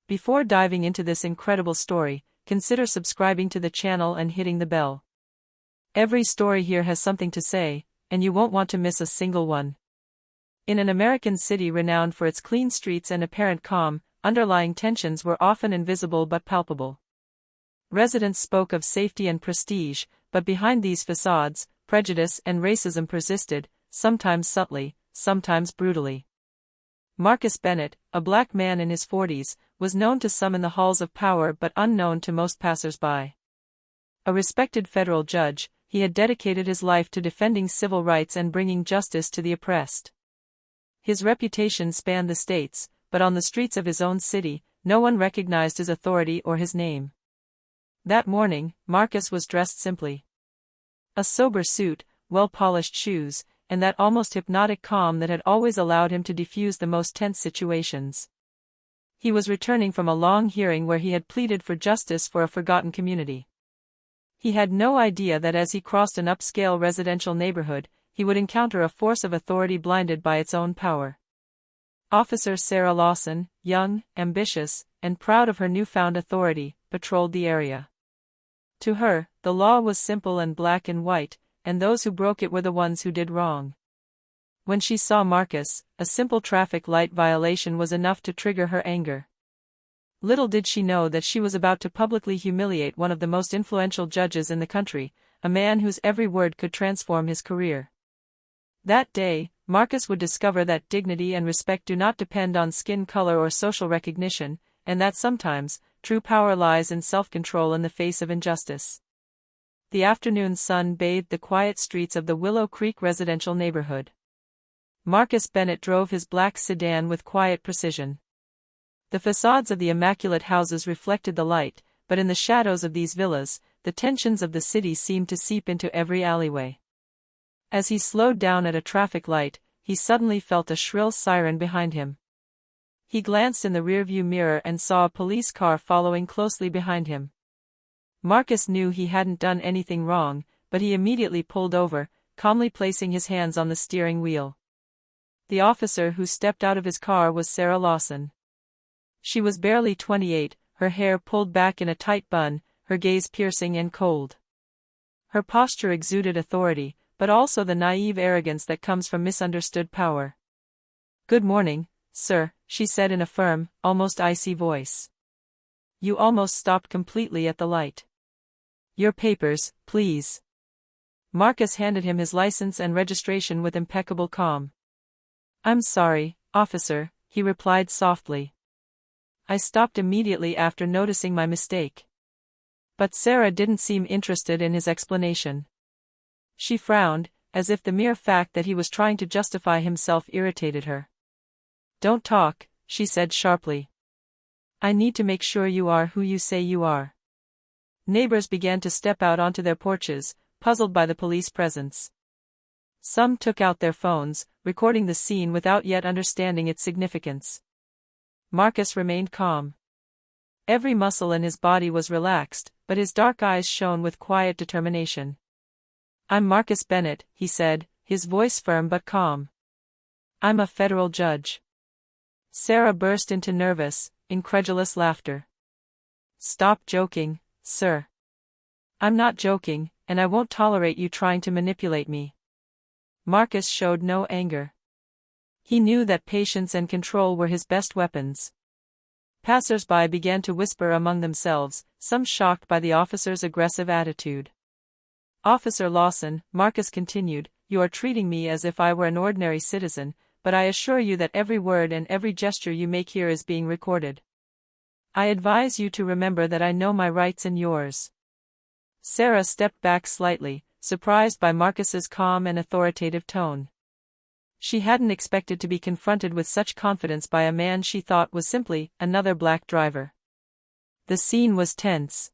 Before diving into this incredible story, consider subscribing to the channel and hitting the bell. Every story here has something to say, and you won't want to miss a single one. In an American city renowned for its clean streets and apparent calm, underlying tensions were often invisible but palpable. Residents spoke of safety and prestige, but behind these facades, prejudice and racism persisted, sometimes subtly, sometimes brutally. Marcus Bennett, a black man in his 40s, was known to some in the halls of power but unknown to most passers-by. A respected federal judge, he had dedicated his life to defending civil rights and bringing justice to the oppressed. His reputation spanned the states, but on the streets of his own city, no one recognized his authority or his name. That morning, Marcus was dressed simply. A sober suit, well-polished shoes, and that almost hypnotic calm that had always allowed him to defuse the most tense situations. He was returning from a long hearing where he had pleaded for justice for a forgotten community. He had no idea that as he crossed an upscale residential neighborhood, he would encounter a force of authority blinded by its own power. Officer Sarah Lawson, young, ambitious, and proud of her newfound authority, patrolled the area. To her, the law was simple and black and white, and those who broke it were the ones who did wrong. When she saw Marcus, a simple traffic light violation was enough to trigger her anger. Little did she know that she was about to publicly humiliate one of the most influential judges in the country, a man whose every word could transform his career. That day, Marcus would discover that dignity and respect do not depend on skin color or social recognition, and that sometimes, true power lies in self-control in the face of injustice. The afternoon sun bathed the quiet streets of the Willow Creek residential neighborhood. Marcus Bennett drove his black sedan with quiet precision. The facades of the immaculate houses reflected the light, but in the shadows of these villas, the tensions of the city seemed to seep into every alleyway. As he slowed down at a traffic light, he suddenly felt a shrill siren behind him. He glanced in the rearview mirror and saw a police car following closely behind him. Marcus knew he hadn't done anything wrong, but he immediately pulled over, calmly placing his hands on the steering wheel. The officer who stepped out of his car was Sarah Lawson. She was barely 28, her hair pulled back in a tight bun, her gaze piercing and cold. Her posture exuded authority, but also the naive arrogance that comes from misunderstood power. "Good morning, sir," she said in a firm, almost icy voice. "You almost stopped completely at the light. Your papers, please." Marcus handed him his license and registration with impeccable calm. "I'm sorry, officer," he replied softly. "I stopped immediately after noticing my mistake." But Sarah didn't seem interested in his explanation. She frowned, as if the mere fact that he was trying to justify himself irritated her. "Don't talk," she said sharply. "I need to make sure you are who you say you are." Neighbors began to step out onto their porches, puzzled by the police presence. Some took out their phones, recording the scene without yet understanding its significance. Marcus remained calm. Every muscle in his body was relaxed, but his dark eyes shone with quiet determination. "I'm Marcus Bennett," he said, his voice firm but calm. "I'm a federal judge." Sarah burst into nervous, incredulous laughter. "Stop joking, sir. I'm not joking, and I won't tolerate you trying to manipulate me." Marcus showed no anger. He knew that patience and control were his best weapons. Passers-by began to whisper among themselves, some shocked by the officer's aggressive attitude. "Officer Lawson," Marcus continued, "you are treating me as if I were an ordinary citizen, but I assure you that every word and every gesture you make here is being recorded. I advise you to remember that I know my rights and yours." Sarah stepped back slightly, surprised by Marcus's calm and authoritative tone. She hadn't expected to be confronted with such confidence by a man she thought was simply another black driver. The scene was tense.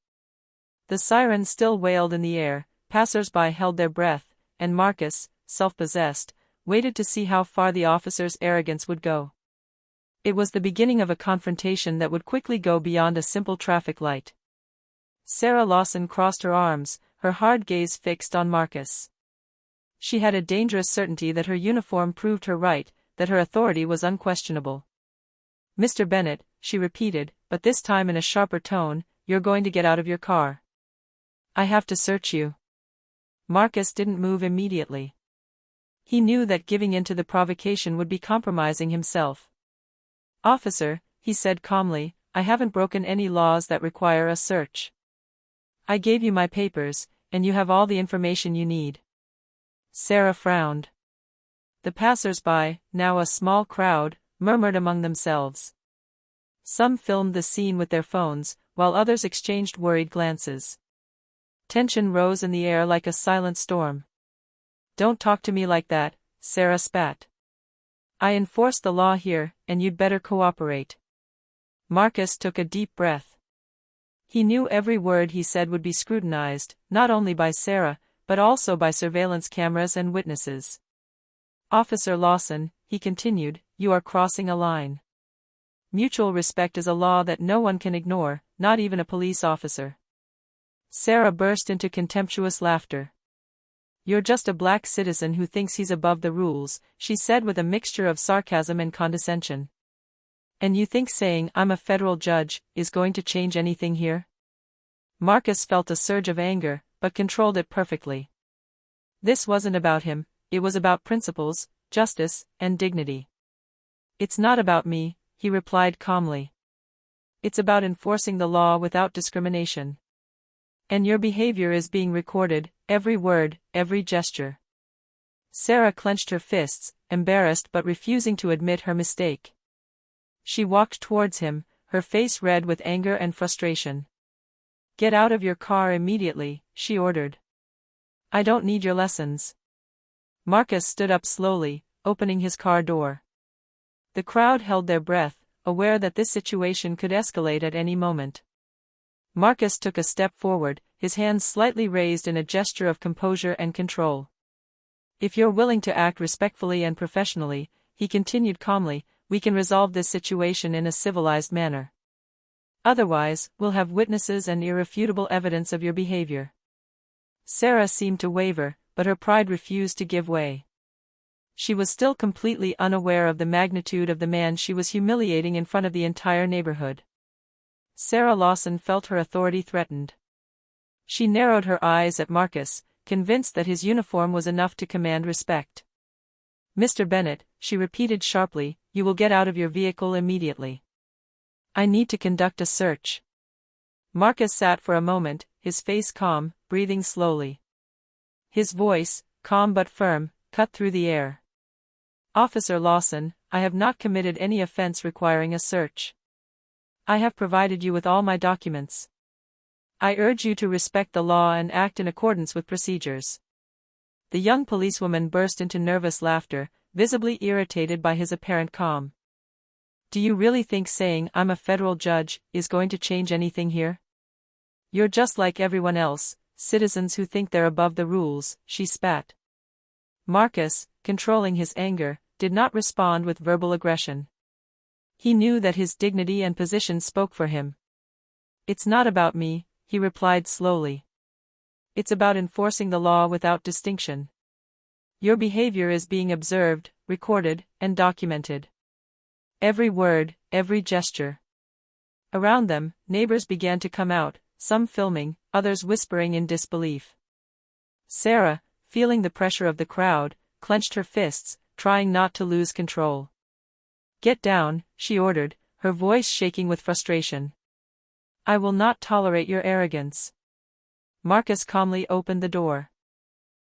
The siren still wailed in the air, passers-by held their breath, and Marcus, self-possessed, waited to see how far the officer's arrogance would go. It was the beginning of a confrontation that would quickly go beyond a simple traffic light. Sarah Lawson crossed her arms, her hard gaze fixed on Marcus. She had a dangerous certainty that her uniform proved her right, that her authority was unquestionable. "Mr. Bennett," she repeated, but this time in a sharper tone, you're going to get out of your car. I have to search you. Marcus didn't move immediately. He knew that giving in to the provocation would be compromising himself. Officer, he said calmly, I haven't broken any laws that require a search. I gave you my papers, and you have all the information you need. Sarah frowned. The passers-by, now a small crowd, murmured among themselves. Some filmed the scene with their phones, while others exchanged worried glances. Tension rose in the air like a silent storm. Don't talk to me like that, Sarah spat. I enforce the law here, and you'd better cooperate. Marcus took a deep breath. He knew every word he said would be scrutinized, not only by Sarah, but also by surveillance cameras and witnesses. Officer Lawson, he continued, you are crossing a line. Mutual respect is a law that no one can ignore, not even a police officer. Sarah burst into contemptuous laughter. You're just a black citizen who thinks he's above the rules, she said with a mixture of sarcasm and condescension. And you think saying I'm a federal judge is going to change anything here? Marcus felt a surge of anger, but controlled it perfectly. This wasn't about him, it was about principles, justice, and dignity. It's not about me, he replied calmly. It's about enforcing the law without discrimination. And your behavior is being recorded, every word, every gesture. Sarah clenched her fists, embarrassed but refusing to admit her mistake. She walked towards him, her face red with anger and frustration. Get out of your car immediately, she ordered. I don't need your lessons. Marcus stood up slowly, opening his car door. The crowd held their breath, aware that this situation could escalate at any moment. Marcus took a step forward, his hands slightly raised in a gesture of composure and control. If you're willing to act respectfully and professionally, he continued calmly, we can resolve this situation in a civilized manner. Otherwise, we'll have witnesses and irrefutable evidence of your behavior. Sarah seemed to waver, but her pride refused to give way. She was still completely unaware of the magnitude of the man she was humiliating in front of the entire neighborhood. Sarah Lawson felt her authority threatened. She narrowed her eyes at Marcus, convinced that his uniform was enough to command respect. Mr. Bennett, she repeated sharply, you will get out of your vehicle immediately. I need to conduct a search. Marcus sat for a moment, his face calm, breathing slowly. His voice, calm but firm, cut through the air. Officer Lawson, I have not committed any offense requiring a search. I have provided you with all my documents. I urge you to respect the law and act in accordance with procedures. The young policewoman burst into nervous laughter, visibly irritated by his apparent calm. Do you really think saying I'm a federal judge is going to change anything here? You're just like everyone else, citizens who think they're above the rules, she spat. Marcus, controlling his anger, did not respond with verbal aggression. He knew that his dignity and position spoke for him. It's not about me, he replied slowly. It's about enforcing the law without distinction. Your behavior is being observed, recorded, and documented. Every word, every gesture. Around them, neighbors began to come out, some filming, others whispering in disbelief. Sarah, feeling the pressure of the crowd, clenched her fists, trying not to lose control. Get down, she ordered, her voice shaking with frustration. I will not tolerate your arrogance. Marcus calmly opened the door.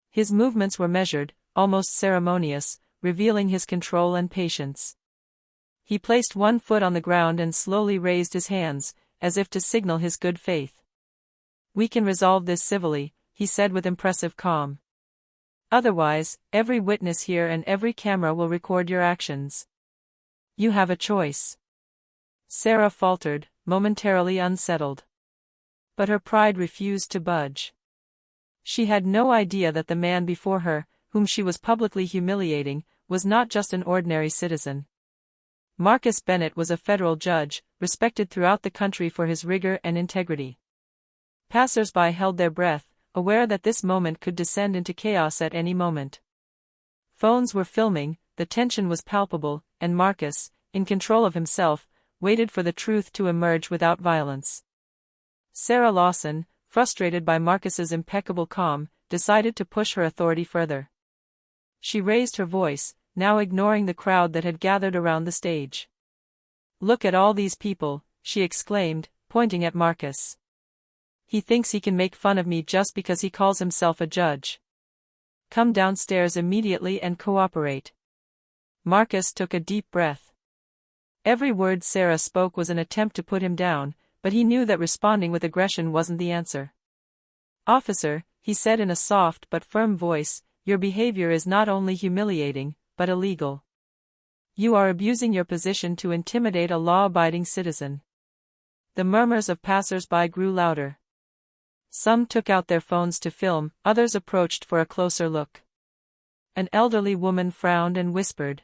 His movements were measured, almost ceremonious, revealing his control and patience. He placed one foot on the ground and slowly raised his hands, as if to signal his good faith. We can resolve this civilly, he said with impressive calm. Otherwise, every witness here and every camera will record your actions. You have a choice. Sarah faltered, momentarily unsettled. But her pride refused to budge. She had no idea that the man before her, whom she was publicly humiliating, was not just an ordinary citizen. Marcus Bennett was a federal judge, respected throughout the country for his rigor and integrity. Passers-by held their breath, aware that this moment could descend into chaos at any moment. Phones were filming, the tension was palpable, and Marcus, in control of himself, waited for the truth to emerge without violence. Sarah Lawson, frustrated by Marcus's impeccable calm, decided to push her authority further. She raised her voice, now ignoring the crowd that had gathered around the stage. "Look at all these people," she exclaimed, pointing at Marcus. "He thinks he can make fun of me just because he calls himself a judge. Come downstairs immediately and cooperate." Marcus took a deep breath. Every word Sarah spoke was an attempt to put him down, but he knew that responding with aggression wasn't the answer. "Officer," he said in a soft but firm voice, "your behavior is not only humiliating, but illegal. You are abusing your position to intimidate a law-abiding citizen." The murmurs of passers-by grew louder. Some took out their phones to film, others approached for a closer look. An elderly woman frowned and whispered,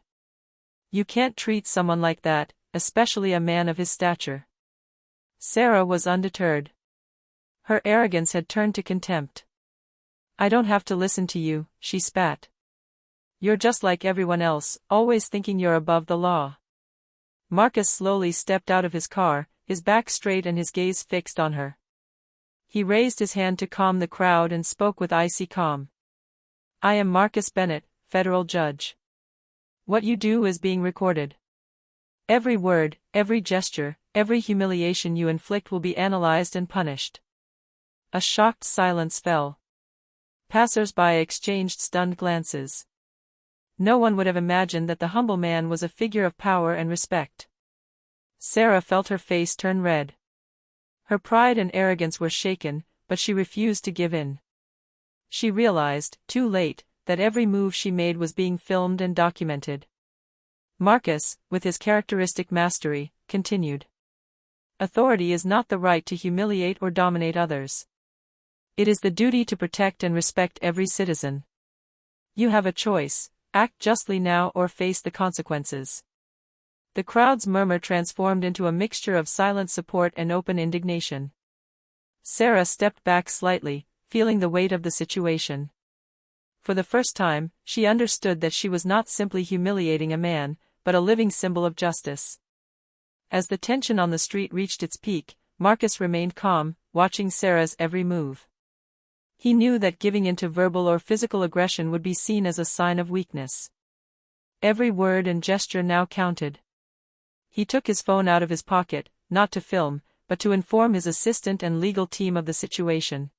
"You can't treat someone like that, especially a man of his stature." Sarah was undeterred. Her arrogance had turned to contempt. "I don't have to listen to you," she spat. "You're just like everyone else, always thinking you're above the law." Marcus slowly stepped out of his car, his back straight and his gaze fixed on her. He raised his hand to calm the crowd and spoke with icy calm. "I am Marcus Bennett, federal judge. What you do is being recorded. Every word, every gesture, every humiliation you inflict will be analyzed and punished." A shocked silence fell. Passers-by exchanged stunned glances. No one would have imagined that the humble man was a figure of power and respect. Sarah felt her face turn red. Her pride and arrogance were shaken, but she refused to give in. She realized, too late, that every move she made was being filmed and documented. Marcus, with his characteristic mastery, continued. "Authority is not the right to humiliate or dominate others. It is the duty to protect and respect every citizen. You have a choice: act justly now or face the consequences." The crowd's murmur transformed into a mixture of silent support and open indignation. Sarah stepped back slightly, feeling the weight of the situation. For the first time, she understood that she was not simply humiliating a man, but a living symbol of justice. As the tension on the street reached its peak, Marcus remained calm, watching Sarah's every move. He knew that giving in to verbal or physical aggression would be seen as a sign of weakness. Every word and gesture now counted. He took his phone out of his pocket, not to film, but to inform his assistant and legal team of the situation.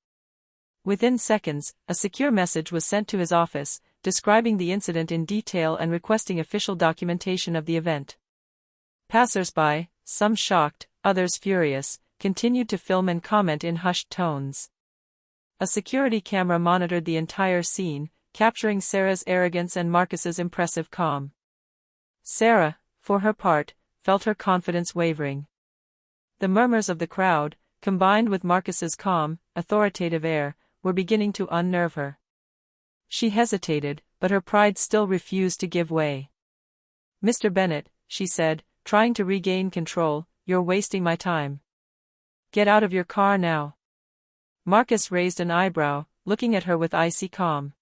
Within seconds, a secure message was sent to his office, describing the incident in detail and requesting official documentation of the event. Passers-by, some shocked, others furious, continued to film and comment in hushed tones. A security camera monitored the entire scene, capturing Sarah's arrogance and Marcus's impressive calm. Sarah, for her part, felt her confidence wavering. The murmurs of the crowd, combined with Marcus's calm, authoritative air, were beginning to unnerve her. She hesitated, but her pride still refused to give way. "Mr. Bennett," she said, trying to regain control, "you're wasting my time. Get out of your car now." Marcus raised an eyebrow, looking at her with icy calm.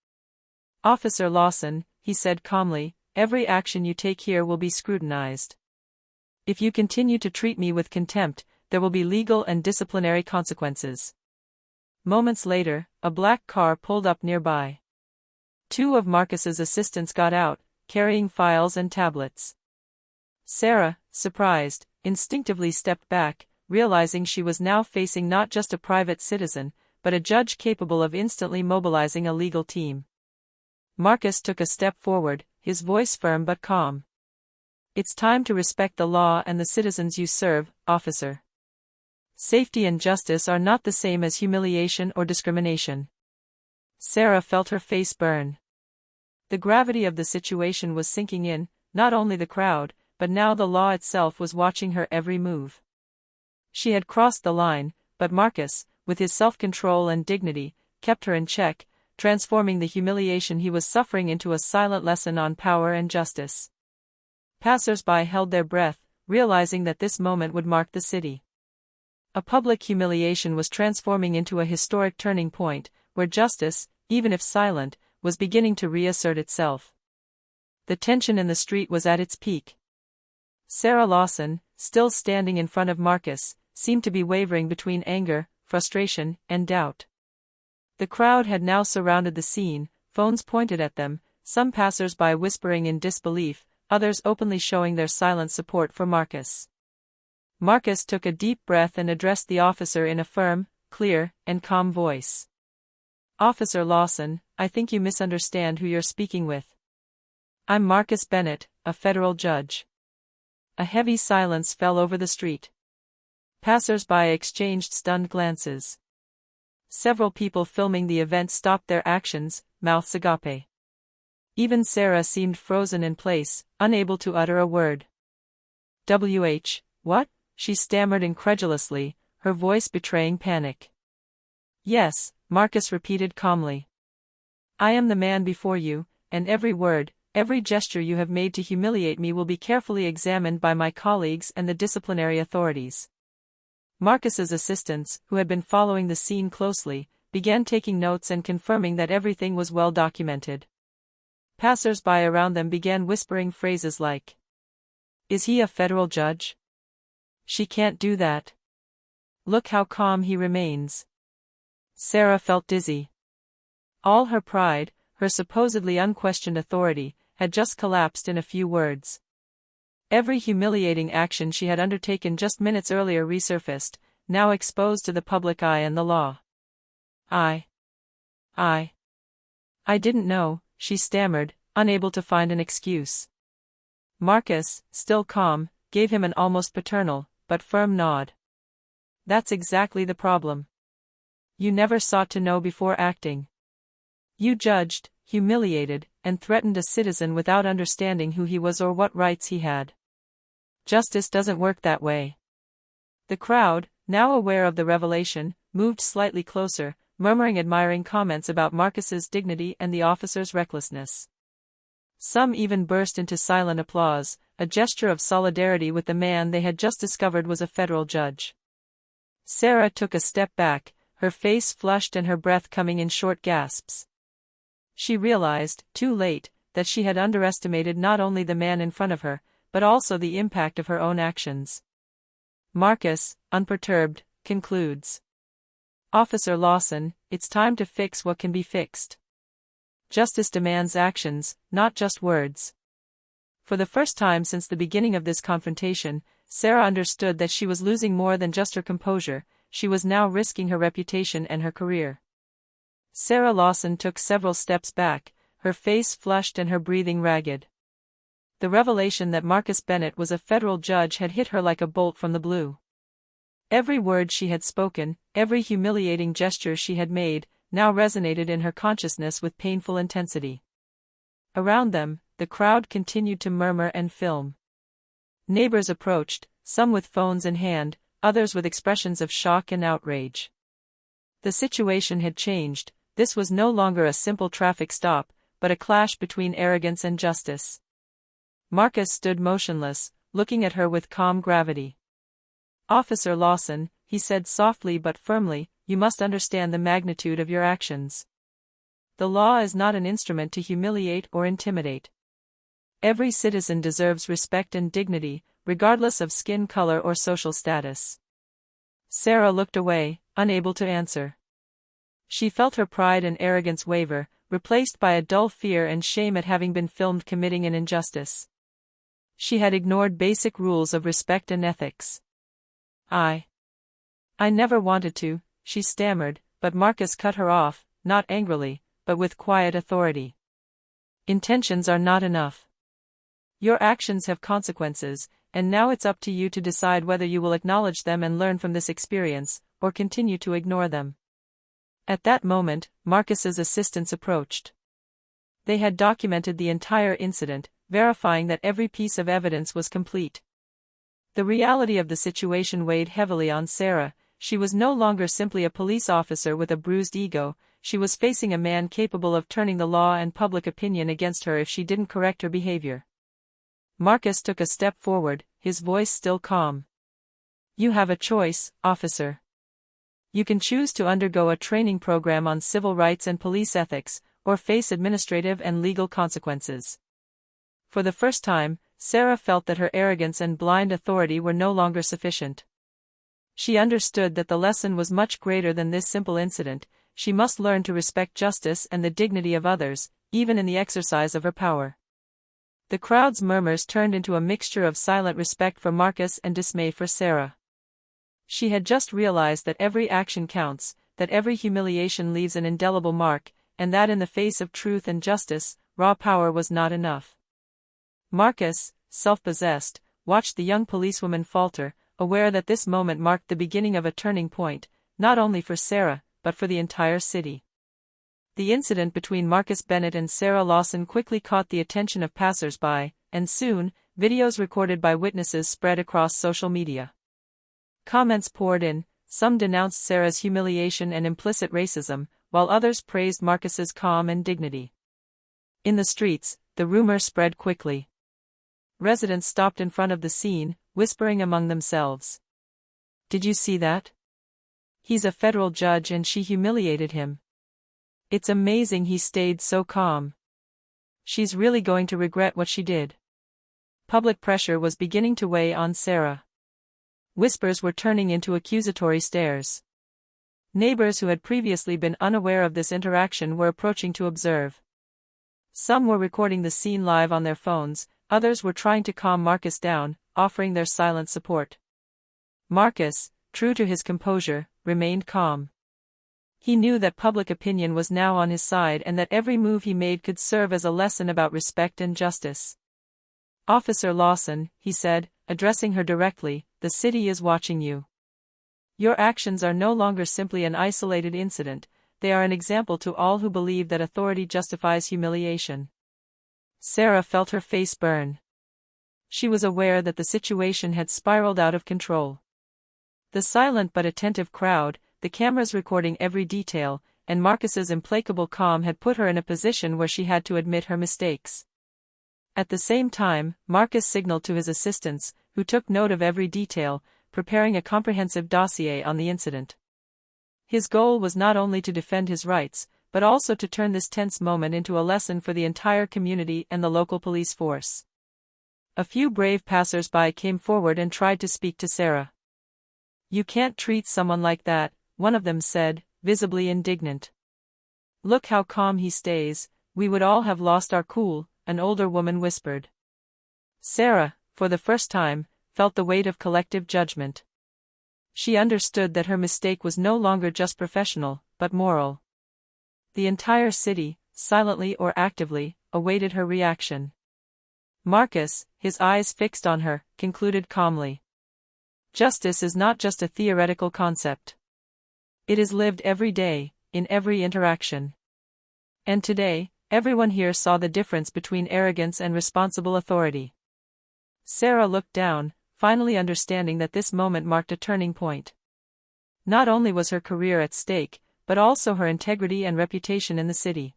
"Officer Lawson," he said calmly, "every action you take here will be scrutinized. If you continue to treat me with contempt, there will be legal and disciplinary consequences." Moments later, a black car pulled up nearby. Two of Marcus's assistants got out, carrying files and tablets. Sarah, surprised, instinctively stepped back, realizing she was now facing not just a private citizen, but a judge capable of instantly mobilizing a legal team. Marcus took a step forward, his voice firm but calm. "It's time to respect the law and the citizens you serve, officer. Safety and justice are not the same as humiliation or discrimination." Sarah felt her face burn. The gravity of the situation was sinking in, not only the crowd, but now the law itself was watching her every move. She had crossed the line, but Marcus, with his self-control and dignity, kept her in check, transforming the humiliation he was suffering into a silent lesson on power and justice. Passers-by held their breath, realizing that this moment would mark the city. A public humiliation was transforming into a historic turning point, where justice, even if silent, was beginning to reassert itself. The tension in the street was at its peak. Sarah Lawson, still standing in front of Marcus, seemed to be wavering between anger, frustration, and doubt. The crowd had now surrounded the scene, phones pointed at them, some passers-by whispering in disbelief, others openly showing their silent support for Marcus. Marcus took a deep breath and addressed the officer in a firm, clear, and calm voice. "Officer Lawson, I think you misunderstand who you're speaking with. I'm Marcus Bennett, a federal judge." A heavy silence fell over the street. Passers-by exchanged stunned glances. Several people filming the event stopped their actions, mouths agape. Even Sarah seemed frozen in place, unable to utter a word. What? She stammered incredulously, her voice betraying panic. "Yes," Marcus repeated calmly. "I am the man before you, and every word, every gesture you have made to humiliate me will be carefully examined by my colleagues and the disciplinary authorities." Marcus's assistants, who had been following the scene closely, began taking notes and confirming that everything was well documented. Passers-by around them began whispering phrases like, "Is he a federal judge? She can't do that. Look how calm he remains." Sarah felt dizzy. All her pride, her supposedly unquestioned authority, had just collapsed in a few words. Every humiliating action she had undertaken just minutes earlier resurfaced, now exposed to the public eye and the law. I didn't know," she stammered, unable to find an excuse. Marcus, still calm, gave him an almost paternal, but firm nod. "That's exactly the problem. You never sought to know before acting. You judged, humiliated, and threatened a citizen without understanding who he was or what rights he had. Justice doesn't work that way." The crowd, now aware of the revelation, moved slightly closer, murmuring admiring comments about Marcus's dignity and the officer's recklessness. Some even burst into silent applause, a gesture of solidarity with the man they had just discovered was a federal judge. Sarah took a step back, her face flushed and her breath coming in short gasps. She realized, too late, that she had underestimated not only the man in front of her, but also the impact of her own actions. Marcus, unperturbed, concludes. "Officer Lawson, it's time to fix what can be fixed. Justice demands actions, not just words." For the first time since the beginning of this confrontation, Sarah understood that she was losing more than just her composure, she was now risking her reputation and her career. Sarah Lawson took several steps back, her face flushed and her breathing ragged. The revelation that Marcus Bennett was a federal judge had hit her like a bolt from the blue. Every word she had spoken, every humiliating gesture she had made, now resonated in her consciousness with painful intensity. Around them, the crowd continued to murmur and film. Neighbors approached, some with phones in hand, others with expressions of shock and outrage. The situation had changed. This was no longer a simple traffic stop, but a clash between arrogance and justice. Marcus stood motionless, looking at her with calm gravity. "Officer Lawson," he said softly but firmly, "you must understand the magnitude of your actions. The law is not an instrument to humiliate or intimidate. Every citizen deserves respect and dignity, regardless of skin color or social status." Sarah looked away, unable to answer. She felt her pride and arrogance waver, replaced by a dull fear and shame at having been filmed committing an injustice. She had ignored basic rules of respect and ethics. I never wanted to," she stammered, but Marcus cut her off, not angrily, but with quiet authority. "Intentions are not enough. Your actions have consequences, and now it's up to you to decide whether you will acknowledge them and learn from this experience, or continue to ignore them." At that moment, Marcus's assistants approached. They had documented the entire incident, verifying that every piece of evidence was complete. The reality of the situation weighed heavily on Sarah. She was no longer simply a police officer with a bruised ego, she was facing a man capable of turning the law and public opinion against her if she didn't correct her behavior. Marcus took a step forward, his voice still calm. "You have a choice, officer. You can choose to undergo a training program on civil rights and police ethics, or face administrative and legal consequences." For the first time, Sarah felt that her arrogance and blind authority were no longer sufficient. She understood that the lesson was much greater than this simple incident. She must learn to respect justice and the dignity of others, even in the exercise of her power. The crowd's murmurs turned into a mixture of silent respect for Marcus and dismay for Sarah. She had just realized that every action counts, that every humiliation leaves an indelible mark, and that in the face of truth and justice, raw power was not enough. Marcus, self-possessed, watched the young policewoman falter, aware that this moment marked the beginning of a turning point, not only for Sarah, but for the entire city. The incident between Marcus Bennett and Sarah Lawson quickly caught the attention of passers-by, and soon, videos recorded by witnesses spread across social media. Comments poured in, some denounced Sarah's humiliation and implicit racism, while others praised Marcus's calm and dignity. In the streets, the rumor spread quickly. Residents stopped in front of the scene, whispering among themselves. "Did you see that? He's a federal judge and she humiliated him. It's amazing he stayed so calm. She's really going to regret what she did." Public pressure was beginning to weigh on Sarah. Whispers were turning into accusatory stares. Neighbors who had previously been unaware of this interaction were approaching to observe. Some were recording the scene live on their phones, others were trying to calm Marcus down, offering their silent support. Marcus, true to his composure, remained calm. He knew that public opinion was now on his side and that every move he made could serve as a lesson about respect and justice. "Officer Lawson," he said, addressing her directly, "the city is watching you. Your actions are no longer simply an isolated incident, they are an example to all who believe that authority justifies humiliation." Sarah felt her face burn. She was aware that the situation had spiraled out of control. The silent but attentive crowd, the cameras recording every detail, and Marcus's implacable calm had put her in a position where she had to admit her mistakes. At the same time, Marcus signaled to his assistants, who took note of every detail, preparing a comprehensive dossier on the incident. His goal was not only to defend his rights, but also to turn this tense moment into a lesson for the entire community and the local police force. A few brave passers-by came forward and tried to speak to Sarah. "You can't treat someone like that," one of them said, visibly indignant. "Look how calm he stays, we would all have lost our cool," an older woman whispered. Sarah, for the first time, felt the weight of collective judgment. She understood that her mistake was no longer just professional, but moral. The entire city, silently or actively, awaited her reaction. Marcus, his eyes fixed on her, concluded calmly. "Justice is not just a theoretical concept. It is lived every day, in every interaction. And today, everyone here saw the difference between arrogance and responsible authority." Sarah looked down, finally understanding that this moment marked a turning point. Not only was her career at stake, but also her integrity and reputation in the city.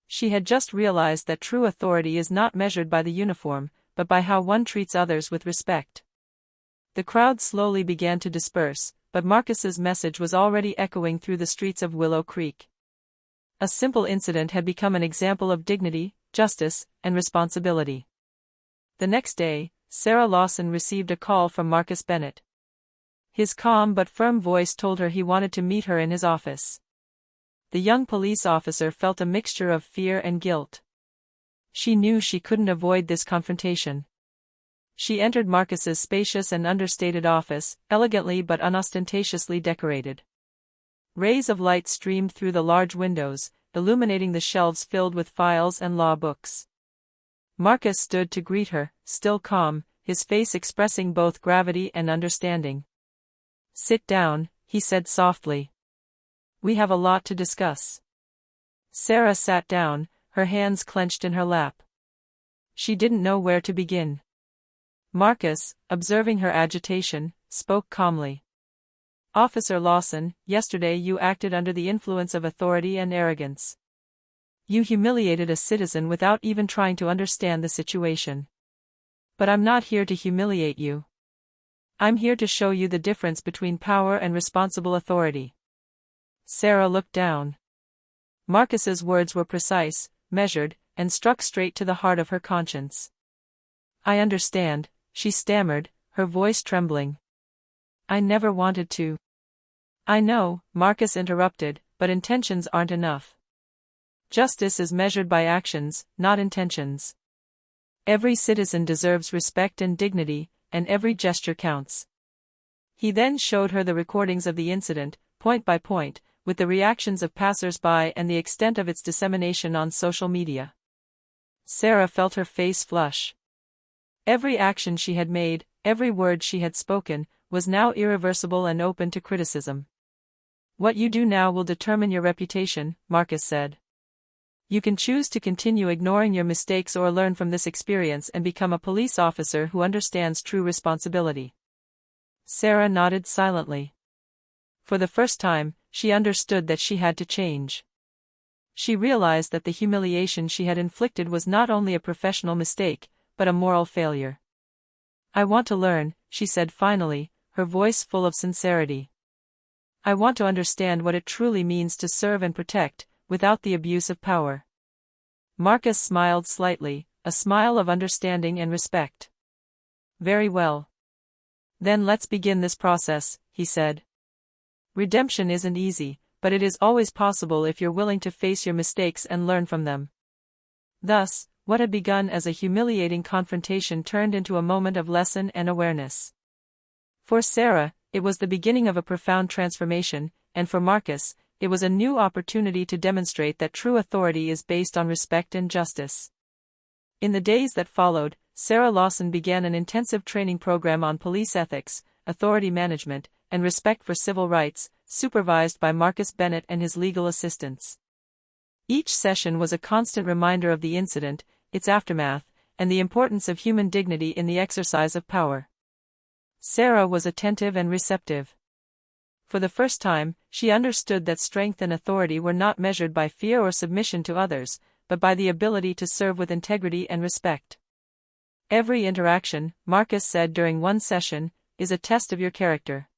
She had just realized that true authority is not measured by the uniform, but by how one treats others with respect. The crowd slowly began to disperse, but Marcus's message was already echoing through the streets of Willow Creek. A simple incident had become an example of dignity, justice, and responsibility. The next day, Sarah Lawson received a call from Marcus Bennett. His calm but firm voice told her he wanted to meet her in his office. The young police officer felt a mixture of fear and guilt. She knew she couldn't avoid this confrontation. She entered Marcus's spacious and understated office, elegantly but unostentatiously decorated. Rays of light streamed through the large windows, illuminating the shelves filled with files and law books. Marcus stood to greet her, still calm, his face expressing both gravity and understanding. "Sit down," he said softly. "We have a lot to discuss." Sarah sat down, her hands clenched in her lap. She didn't know where to begin. Marcus, observing her agitation, spoke calmly. "Officer Lawson, yesterday you acted under the influence of authority and arrogance. You humiliated a citizen without even trying to understand the situation. But I'm not here to humiliate you. I'm here to show you the difference between power and responsible authority." Sarah looked down. Marcus's words were precise, measured, and struck straight to the heart of her conscience. I understand, she stammered, her voice trembling. I never wanted to. I know, Marcus interrupted, but intentions aren't enough. Justice is measured by actions, not intentions. Every citizen deserves respect and dignity, and every gesture counts. He then showed her the recordings of the incident, point by point, with the reactions of passers-by and the extent of its dissemination on social media. Sarah felt her face flush. Every action she had made, every word she had spoken, was now irreversible and open to criticism. What you do now will determine your reputation, Marcus said. You can choose to continue ignoring your mistakes or learn from this experience and become a police officer who understands true responsibility. Sarah nodded silently. For the first time, she understood that she had to change. She realized that the humiliation she had inflicted was not only a professional mistake, but a moral failure. I want to learn, she said finally, her voice full of sincerity. I want to understand what it truly means to serve and protect, without the abuse of power. Marcus smiled slightly, a smile of understanding and respect. Very well. Then let's begin this process, he said. Redemption isn't easy, but it is always possible if you're willing to face your mistakes and learn from them. Thus, what had begun as a humiliating confrontation turned into a moment of lesson and awareness. For Sarah, it was the beginning of a profound transformation, and for Marcus, it was a new opportunity to demonstrate that true authority is based on respect and justice. In the days that followed, Sarah Lawson began an intensive training program on police ethics, authority management, and respect for civil rights, supervised by Marcus Bennett and his legal assistants. Each session was a constant reminder of the incident, its aftermath, and the importance of human dignity in the exercise of power. Sarah was attentive and receptive. For the first time, she understood that strength and authority were not measured by fear or submission to others, but by the ability to serve with integrity and respect. Every interaction, Marcus said during one session, is a test of your character.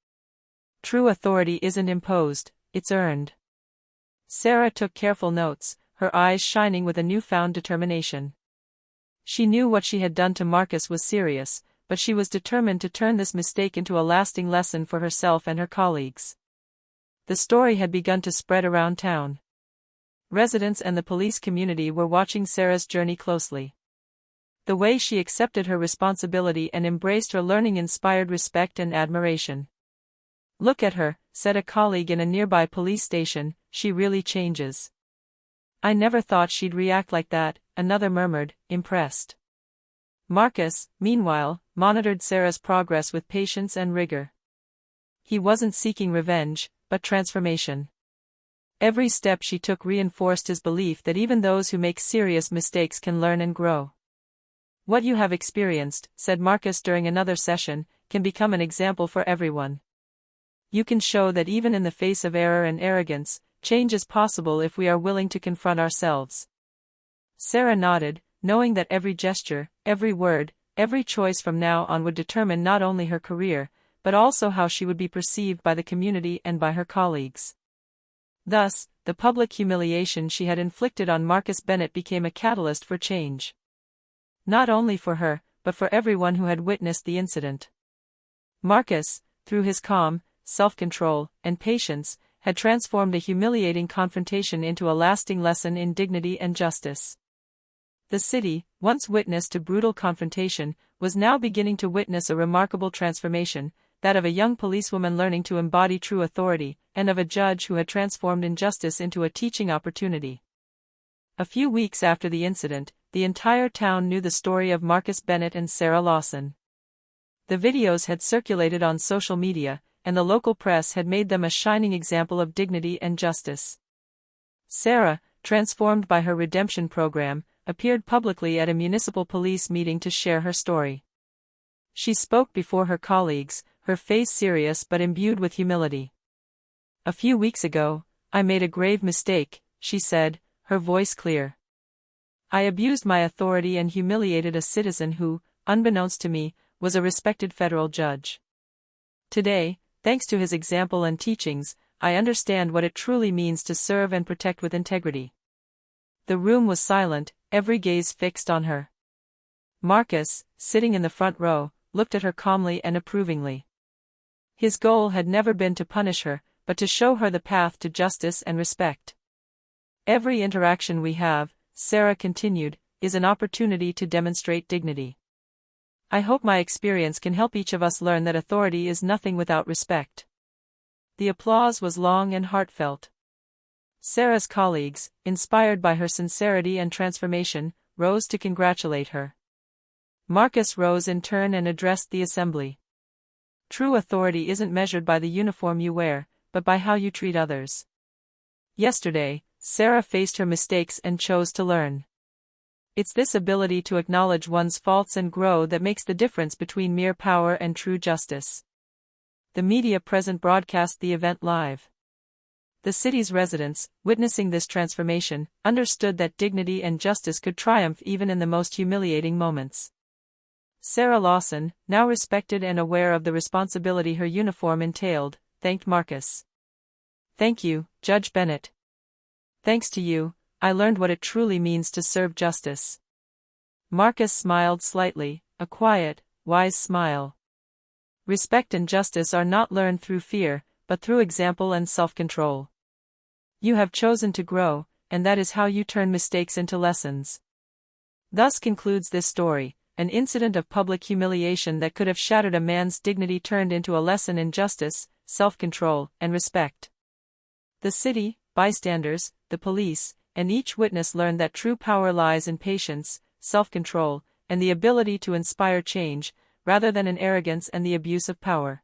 True authority isn't imposed, it's earned. Sarah took careful notes, her eyes shining with a newfound determination. She knew what she had done to Marcus was serious, but she was determined to turn this mistake into a lasting lesson for herself and her colleagues. The story had begun to spread around town. Residents and the police community were watching Sarah's journey closely. The way she accepted her responsibility and embraced her learning inspired respect and admiration. Look at her, said a colleague in a nearby police station, she really changes. I never thought she'd react like that, another murmured, impressed. Marcus, meanwhile, monitored Sarah's progress with patience and rigor. He wasn't seeking revenge, but transformation. Every step she took reinforced his belief that even those who make serious mistakes can learn and grow. What you have experienced, said Marcus during another session, can become an example for everyone. You can show that even in the face of error and arrogance, change is possible if we are willing to confront ourselves. Sarah nodded, knowing that every gesture, every word, every choice from now on would determine not only her career, but also how she would be perceived by the community and by her colleagues. Thus, the public humiliation she had inflicted on Marcus Bennett became a catalyst for change. Not only for her, but for everyone who had witnessed the incident. Marcus, through his calm, self-control, and patience, had transformed a humiliating confrontation into a lasting lesson in dignity and justice. The city, once witness to brutal confrontation, was now beginning to witness a remarkable transformation, that of a young policewoman learning to embody true authority, and of a judge who had transformed injustice into a teaching opportunity. A few weeks after the incident, the entire town knew the story of Marcus Bennett and Sarah Lawson. The videos had circulated on social media, and the local press had made them a shining example of dignity and justice. Sarah, transformed by her redemption program, appeared publicly at a municipal police meeting to share her story. She spoke before her colleagues, her face serious but imbued with humility. A few weeks ago, I made a grave mistake, she said, her voice clear. I abused my authority and humiliated a citizen who, unbeknownst to me, was a respected federal judge. Today, thanks to his example and teachings, I understand what it truly means to serve and protect with integrity. The room was silent, every gaze fixed on her. Marcus, sitting in the front row, looked at her calmly and approvingly. His goal had never been to punish her, but to show her the path to justice and respect. Every interaction we have, Sarah continued, is an opportunity to demonstrate dignity. I hope my experience can help each of us learn that authority is nothing without respect. The applause was long and heartfelt. Sarah's colleagues, inspired by her sincerity and transformation, rose to congratulate her. Marcus rose in turn and addressed the assembly. True authority isn't measured by the uniform you wear, but by how you treat others. Yesterday, Sarah faced her mistakes and chose to learn. It's this ability to acknowledge one's faults and grow that makes the difference between mere power and true justice. The media present broadcast the event live. The city's residents, witnessing this transformation, understood that dignity and justice could triumph even in the most humiliating moments. Sarah Lawson, now respected and aware of the responsibility her uniform entailed, thanked Marcus. "Thank you, Judge Bennett. Thanks to you, I learned what it truly means to serve justice." Marcus smiled slightly, a quiet, wise smile. Respect and justice are not learned through fear, but through example and self-control. You have chosen to grow, and that is how you turn mistakes into lessons. Thus concludes this story, an incident of public humiliation that could have shattered a man's dignity turned into a lesson in justice, self-control, and respect. The city, bystanders, the police, and each witness learned that true power lies in patience, self-control, and the ability to inspire change, rather than in arrogance and the abuse of power.